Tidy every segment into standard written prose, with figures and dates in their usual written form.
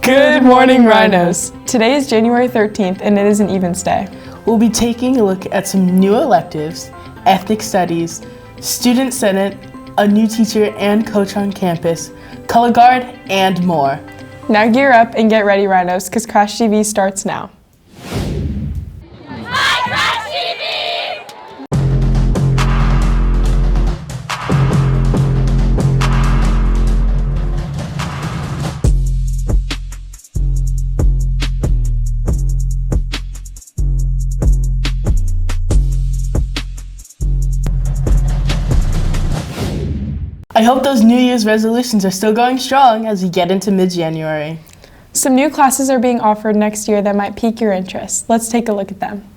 Good morning, Rhinos! Today is January 13th and it is an Events Day. We'll be taking a look at some new electives, ethnic studies, student senate, a new teacher and coach on campus, color guard, and more. Now gear up and get ready, Rhinos, because Crash TV starts now. Hi, Crash TV! I hope those New Year's resolutions are still going strong as we get into mid-January. Some new classes are being offered next year that might pique your interest. Let's take a look at them.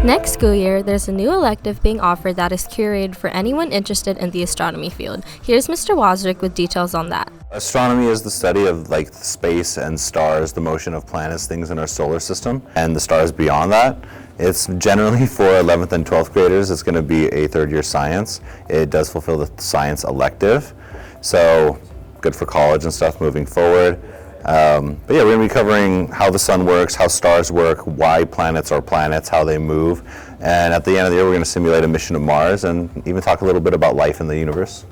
Next school year, there's a new elective being offered that is curated for anyone interested in the astronomy field. Here's Mr. Wozrick with details on that. Astronomy is the study of space and stars, the motion of planets, things in our solar system, and the stars beyond that. It's generally for 11th and 12th graders. It's going to be a third-year science. It does fulfill the science elective, so good for college and stuff moving forward. But yeah, we're going to be covering how the sun works, how stars work, why planets are planets, how they move, and at the end of the year we're going to simulate a mission to Mars and even talk a little bit about life in the universe.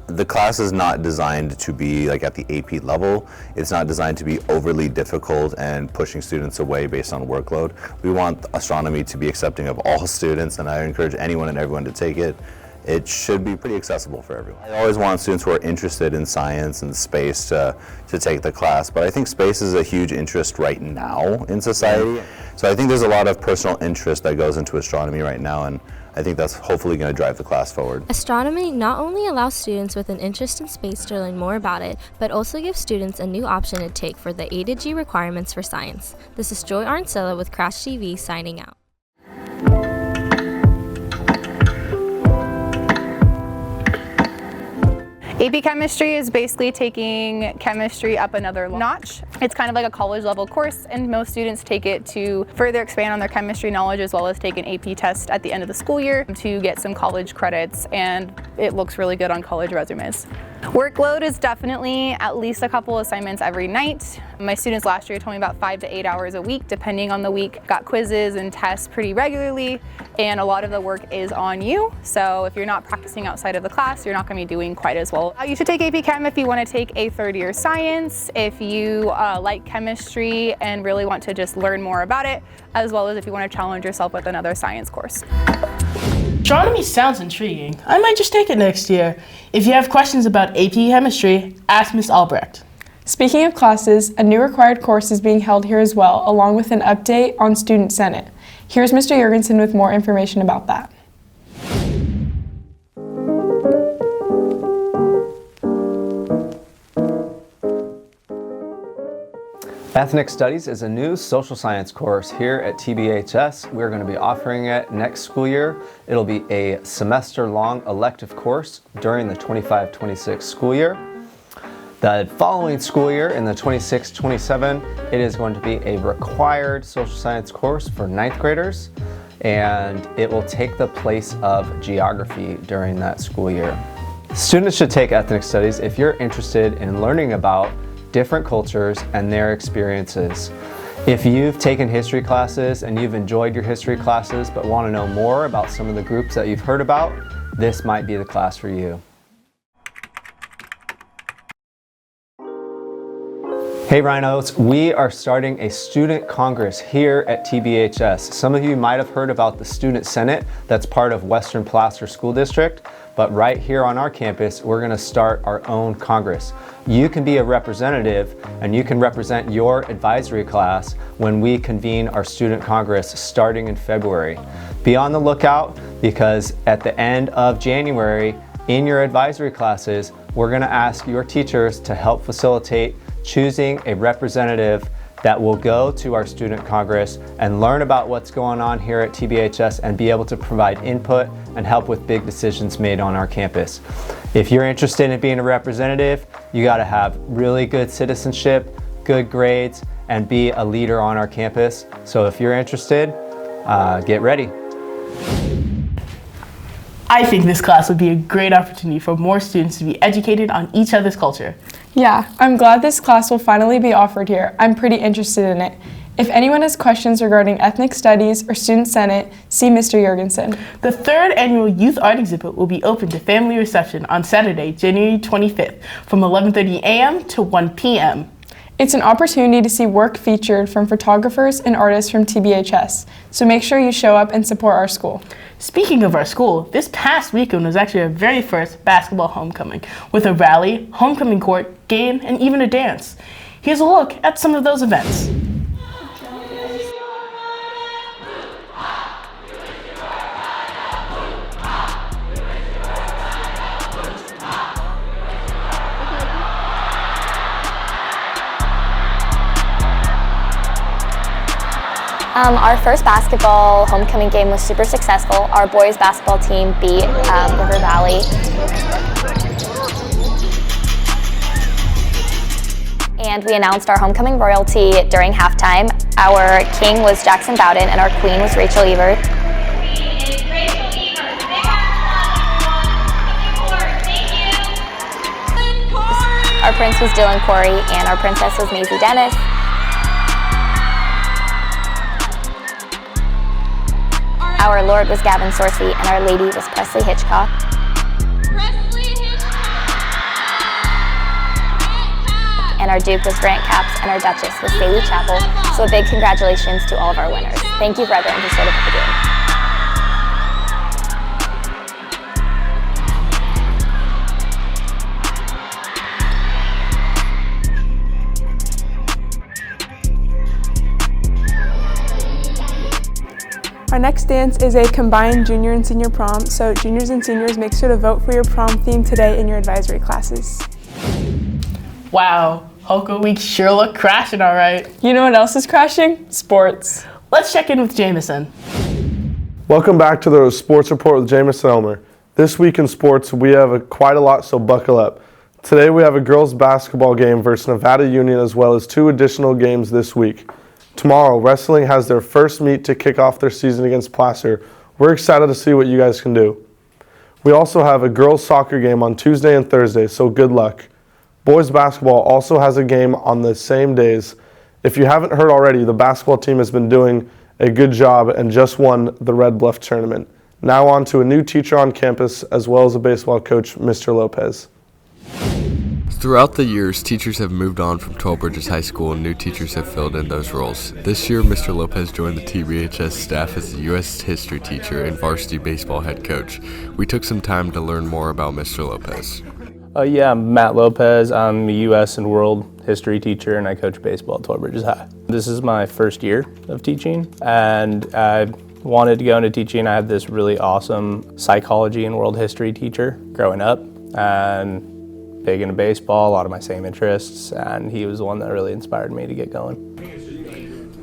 The class is not designed to be at the AP level. It's not designed to be overly difficult and pushing students away based on workload. We want astronomy to be accepting of all students, and I encourage anyone and everyone to take it. It should be pretty accessible for everyone. I always want students who are interested in science and space to take the class, but I think space is a huge interest right now in society. So I think there's a lot of personal interest that goes into astronomy right now, and I think that's hopefully going to drive the class forward. Astronomy not only allows students with an interest in space to learn more about it, but also gives students a new option to take for the A to G requirements for science. This is Joy Arncilla with Crash TV signing out. AP Chemistry is basically taking chemistry up another notch. It's kind of like a college level course, and most students take it to further expand on their chemistry knowledge, as well as take an AP test at the end of the school year to get some college credits, and it looks really good on college resumes. Workload is definitely at least a couple assignments every night. My students last year told me about 5 to 8 hours a week, depending on the week. Got quizzes and tests pretty regularly, and a lot of the work is on you. So if you're not practicing outside of the class, you're not going to be doing quite as well. You should take AP Chem if you want to take a third-year science, if you like chemistry and really want to just learn more about it, as well as if you want to challenge yourself with another science course. Astronomy sounds intriguing. I might just take it next year. If you have questions about AP Chemistry, ask Ms. Albrecht. Speaking of classes, a new required course is being held here as well, along with an update on Student Senate. Here's Mr. Jurgensen with more information about that. Ethnic Studies is a new social science course here at TBHS. We're going to be offering it next school year. It'll be a semester-long elective course during the 25-26 school year. The following school year, in the 26-27, it is going to be a required social science course for 9th graders, and it will take the place of geography during that school year. Students should take Ethnic Studies if you're interested in learning about different cultures and their experiences. If you've taken history classes and you've enjoyed your history classes but want to know more about some of the groups that you've heard about, this might be the class for you. Hey Rhinos, we are starting a student congress here at TBHS. Some of you might have heard about the Student Senate that's part of Western Placer School District, but right here on our campus, we're going to start our own congress. You can be a representative and you can represent your advisory class when we convene our student congress starting in February. Be on the lookout because at the end of January, in your advisory classes, we're going to ask your teachers to help facilitate choosing a representative that will go to our student congress and learn about what's going on here at TBHS and be able to provide input and help with big decisions made on our campus. If you're interested in being a representative, you got to have really good citizenship, good grades, and be a leader on our campus. So if you're interested, get ready. I think this class would be a great opportunity for more students to be educated on each other's culture. Yeah, I'm glad this class will finally be offered here. I'm pretty interested in it. If anyone has questions regarding ethnic studies or student senate, see Mr. Jorgensen. The third annual Youth Art Exhibit will be open to family reception on Saturday, January 25th from 11:30 a.m. to 1 p.m. It's an opportunity to see work featured from photographers and artists from TBHS, so make sure you show up and support our school. Speaking of our school, this past weekend was actually our very first basketball homecoming, with a rally, homecoming court, game, and even a dance. Here's a look at some of those events. Our first basketball homecoming game was super successful. Our boys basketball team beat River Valley. And we announced our homecoming royalty during halftime. Our king was Jackson Bowden and our queen was Rachel Evert. Our prince was Dylan Corey and our princess was Maisie Dennis. Our lord was Gavin Sorsey, and our lady was Presley Hitchcock. And our duke was Grant Capps, and our duchess was Saley Chapel. So a big congratulations to all of our winners. Thank you, brethren, who showed up at the game. Our next dance is a combined junior and senior prom, so juniors and seniors, make sure to vote for your prom theme today in your advisory classes. Wow, Hoka Week sure looked crashing all right. You know what else is crashing? Sports. Let's check in with Jameson. Welcome back to the Sports Report with Jameson Elmer. This week in sports, we have quite a lot, so buckle up. Today we have a girls basketball game versus Nevada Union, as well as 2 additional games this week. Tomorrow, wrestling has their first meet to kick off their season against Placer. We're excited to see what you guys can do. We also have a girls soccer game on Tuesday and Thursday, so good luck. Boys basketball also has a game on the same days. If you haven't heard already, the basketball team has been doing a good job and just won the Red Bluff tournament. Now on to a new teacher on campus, as well as a baseball coach, Mr. Lopez. Throughout the years, teachers have moved on from 12 Bridges High School and new teachers have filled in those roles. This year, Mr. Lopez joined the TBHS staff as a U.S. history teacher and varsity baseball head coach. We took some time to learn more about Mr. Lopez. I'm Matt Lopez. I'm a U.S. and world history teacher and I coach baseball at 12 Bridges High. This is my first year of teaching and I wanted to go into teaching. I had this really awesome psychology and world history teacher growing up and big into baseball, a lot of my same interests, and he was the one that really inspired me to get going.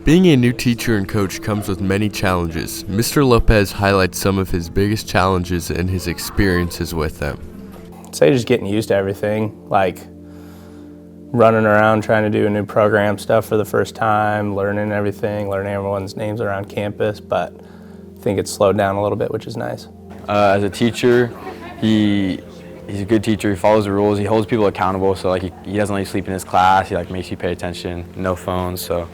Being a new teacher and coach comes with many challenges. Mr. Lopez highlights some of his biggest challenges and his experiences with them. I'd say just getting used to everything, like running around trying to do a new program stuff for the first time, learning everything, learning everyone's names around campus, but I think it's slowed down a little bit, which is nice. As a teacher, he's a good teacher. He follows the rules. He holds people accountable. So he doesn't let you sleep in his class. He makes you pay attention. No phones. So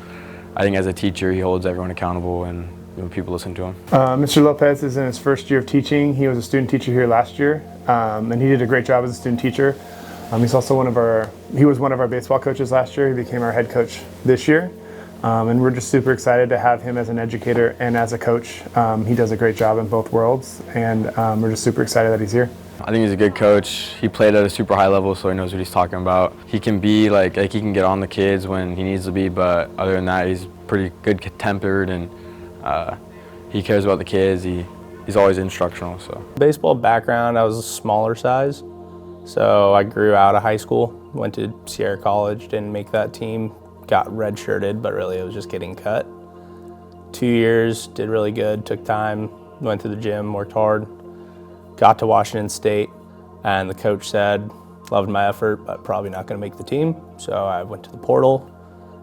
I think as a teacher, he holds everyone accountable and people listen to him. Mr. Lopez is in his first year of teaching. He was a student teacher here last year, and he did a great job as a student teacher. He's also he was one of our baseball coaches last year. He became our head coach this year. And we're just super excited to have him as an educator and as a coach. He does a great job in both worlds, and we're just super excited that he's here. I think he's a good coach. He played at a super high level, so he knows what he's talking about. He can be he can get on the kids when he needs to be, but other than that, he's pretty good-tempered and he cares about the kids. He's always instructional. So baseball background, I was a smaller size, so I grew out of high school, went to Sierra College, didn't make that team, got redshirted, but really it was just getting cut. 2 years, did really good, took time, went to the gym, worked hard. Got to Washington State, and the coach said, loved my effort, but probably not going to make the team. So I went to the portal,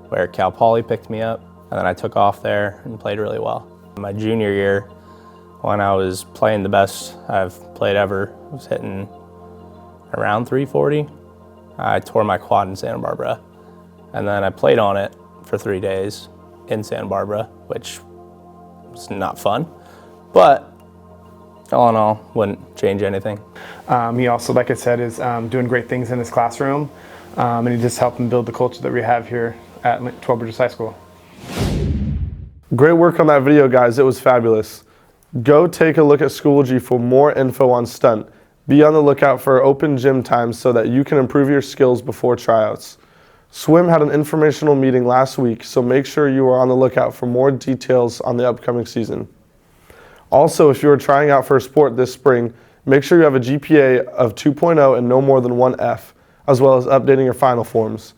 where Cal Poly picked me up, and then I took off there and played really well. My junior year, when I was playing the best I've played ever, I was hitting around 340. I tore my quad in Santa Barbara. And then I played on it for 3 days in Santa Barbara, which was not fun. But all in all, wouldn't change anything. He also, like I said, is doing great things in his classroom, and he just helped him build the culture that we have here at 12 Bridges High School. Great work on that video, guys. It was fabulous. Go take a look at Schoology for more info on stunt. Be on the lookout for open gym times so that you can improve your skills before tryouts. Swim had an informational meeting last week, so make sure you are on the lookout for more details on the upcoming season. Also, if you are trying out for a sport this spring, make sure you have a GPA of 2.0 and no more than 1 F, as well as updating your final forms.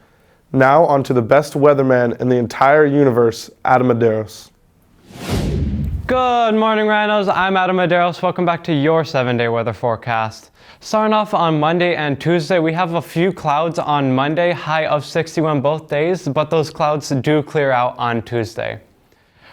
Now, on to the best weatherman in the entire universe, Adam Medeiros. Good morning, Rhinos. I'm Adam Medeiros. Welcome back to your 7-day weather forecast. Starting off on Monday and Tuesday, we have a few clouds on Monday, high of 61 both days, but those clouds do clear out on Tuesday.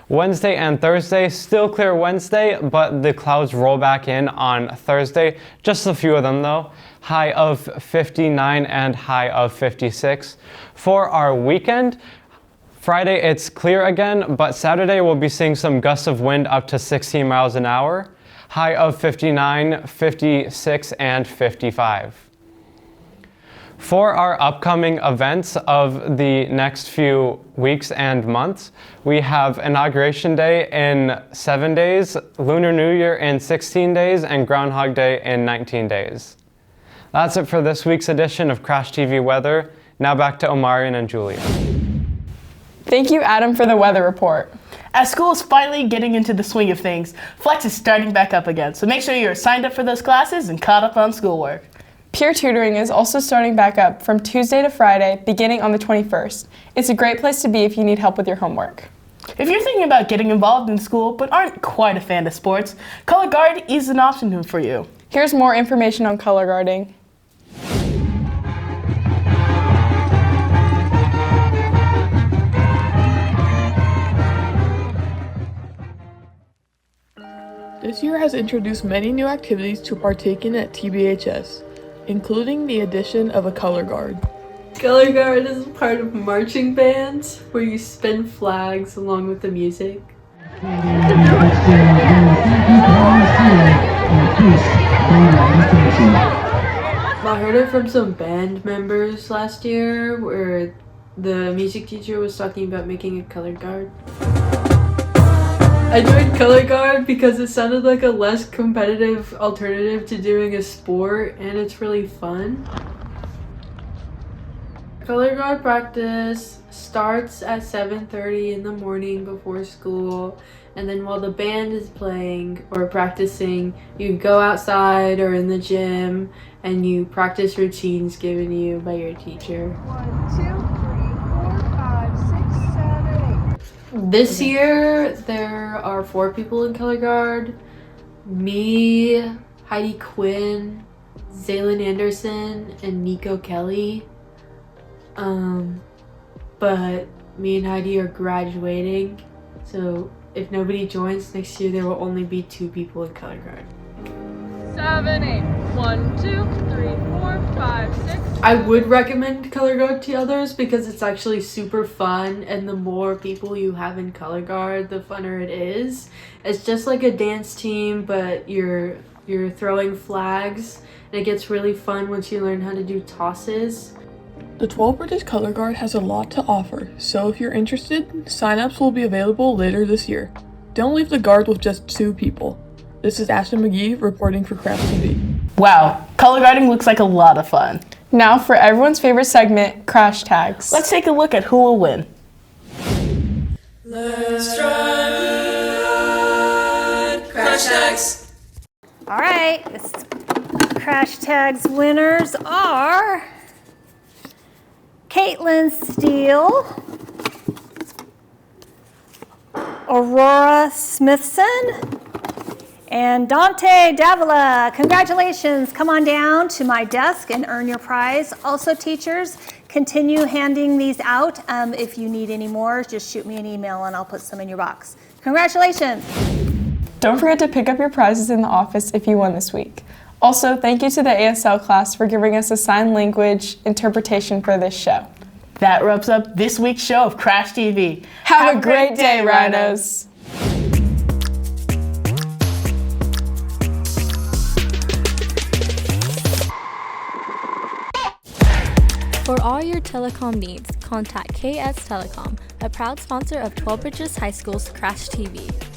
Wednesday and Thursday, still clear Wednesday, but the clouds roll back in on Thursday. Just a few of them though. High of 59 and high of 56. For our weekend, Friday it's clear again, but Saturday we'll be seeing some gusts of wind up to 16 miles an hour. High of 59, 56, and 55. For our upcoming events of the next few weeks and months, we have Inauguration Day in 7 days, Lunar New Year in 16 days, and Groundhog Day in 19 days. That's it for this week's edition of Crash TV Weather. Now back to Omarion and Giulia. Thank you, Adam, for the weather report. As school is finally getting into the swing of things, Flex is starting back up again, so make sure you're signed up for those classes and caught up on schoolwork. Peer tutoring is also starting back up from Tuesday to Friday, beginning on the 21st. It's a great place to be if you need help with your homework. If you're thinking about getting involved in school but aren't quite a fan of sports, Color Guard is an option for you. Here's more information on color guarding. This year has introduced many new activities to partake in at TBHS, including the addition of a color guard. Color guard is part of marching bands where you spin flags along with the music. I heard it from some band members last year where the music teacher was talking about making a color guard. I joined color guard because it sounded like a less competitive alternative to doing a sport, and it's really fun. Color guard practice starts at 7:30 in the morning before school, and then while the band is playing or practicing, you go outside or in the gym and you practice routines given you by your teacher. 1, 2, 3, 4, 5, 6, 7, 8. This year, there are 4 people in color guard. Me, Heidi Quinn, Zaylin Anderson, and Nico Kelly. But me and Heidi are graduating, so if nobody joins next year, there will only be 2 people in color guard. 7, 8. 1, 2, 3, 4, 5, 6. I would recommend color guard to others because it's actually super fun, and the more people you have in color guard, the funner it is. It's just like a dance team, but you're throwing flags, and it gets really fun once you learn how to do tosses. The 12 Bridges Color Guard has a lot to offer, so if you're interested, signups will be available later this year. Don't leave the guard with just 2 people. This is Ashton McGee reporting for Craft TV. Wow, color guarding looks like a lot of fun. Now for everyone's favorite segment, Crash Tags. Let's take a look at who will win. Let's ride Crash Tags. All right, this Crash Tags winners are Caitlin Steele, Aurora Smithson, and Dante Davila. Congratulations. Come on down to my desk and earn your prize. Also, teachers, continue handing these out. If you need any more, just shoot me an email and I'll put some in your box. Congratulations. Don't forget to pick up your prizes in the office if you won this week. Also, thank you to the ASL class for giving us a sign language interpretation for this show. That wraps up this week's show of Crash TV. Have a great day, Rhinos! For all your telecom needs, contact KS Telecom, a proud sponsor of 12 Bridges High School's Crash TV.